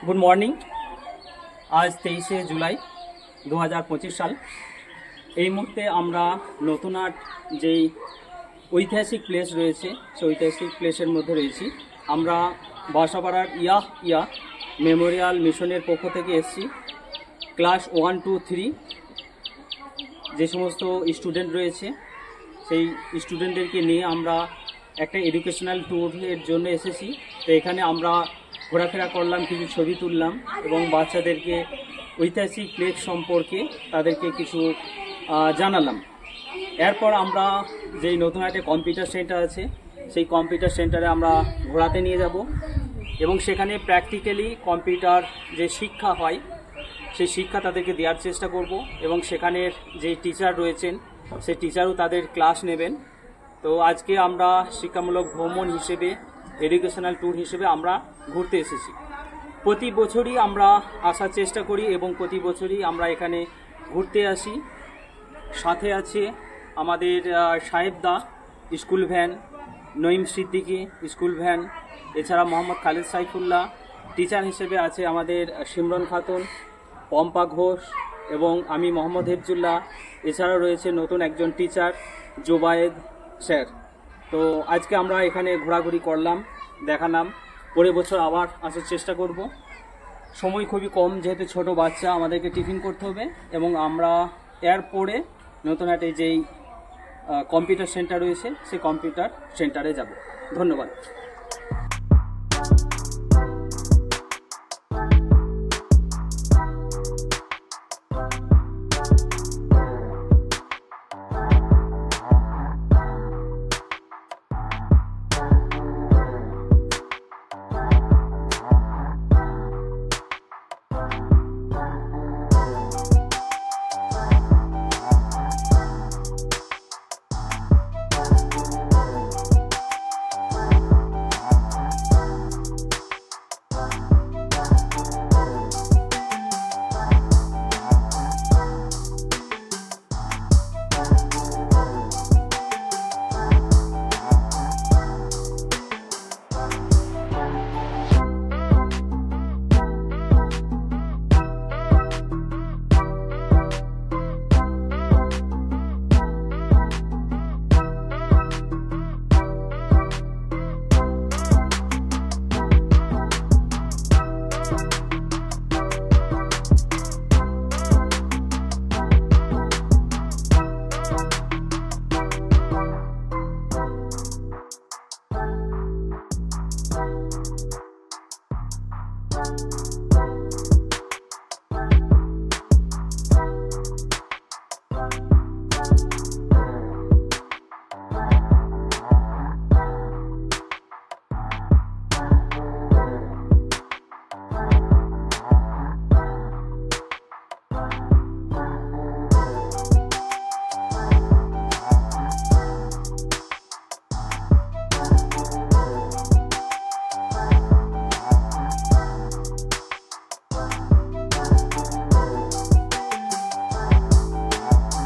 Good morning. आज 23 जुलाई 2025 साल। এই মুহূর্তে আমরা নতুনহাট যেই ঐতিহাসিক প্লেস রয়েছে সেই ঐতিহাসিক প্লেসের মধ্যে রয়েছি। আমরা বাসাপাড়ার ইয়া মেমোরিয়াল মিশনের পক্ষ থেকে এসেছি। ক্লাস 1, 2, 3 যে সমস্ত স্টুডেন্ট রয়েছে সেই স্টুডেন্টদেরকে নিয়ে আমরা একটা এডুকেশনাল ট্যুরের জন্য এসেছি। তো এখানে আমরা ঘোরাফেরা করলাম, কিছু ছবি তুললাম এবং বাচ্চাদেরকে ঐতিহাসিক প্লেস সম্পর্কে তাদেরকে কিছু জানালাম। এরপর আমরা যেই নতুনহাটে কম্পিউটার সেন্টার আছে সেই কম্পিউটার সেন্টারে আমরা ঘোরাতে নিয়ে যাব এবং সেখানে প্র্যাকটিক্যালি কম্পিউটার যে শিক্ষা হয় সেই শিক্ষা তাদেরকে দেওয়ার চেষ্টা করব এবং সেখানের যে টিচার রয়েছেন সেই টিচারও তাদের ক্লাস নেবেন। তো আজকে আমরা শিক্ষামূলক ভ্রমণ হিসেবে এডুকেশনাল ট্যুর হিসেবে আমরা ঘুরতে এসেছি। প্রতি বছরই আমরা আসার চেষ্টা করি এবং প্রতি বছরই আমরা এখানে ঘুরতে আসি। সাথে আছে আমাদের সাহেবদা school van, Naeem Siddiqui school van, এছাড়া মোহাম্মদ খালেদ সাইফুল্লাহ টিচার হিসেবে আছে আমাদের সিমরন খাতুন, পম্পা ঘোষ এবং আমি মোহাম্মদ হেফজুল্লাহ। এছাড়াও রয়েছে নতুন একজন টিচার জোবায়েদ স্যার। তো আজকে আমরা এখানে ঘোরাঘুরি করলাম, দেখালাম। পরের বছর আবার আসার চেষ্টা করব। সময় খুবই কম, যেহেতু ছোট বাচ্চা, আমাদেরকে টিফিন করতে হবে এবং আমরা এরপরে নতুনহাটে যেই কম্পিউটার সেন্টার রয়েছে সেই কম্পিউটার সেন্টারে যাব। ধন্যবাদ।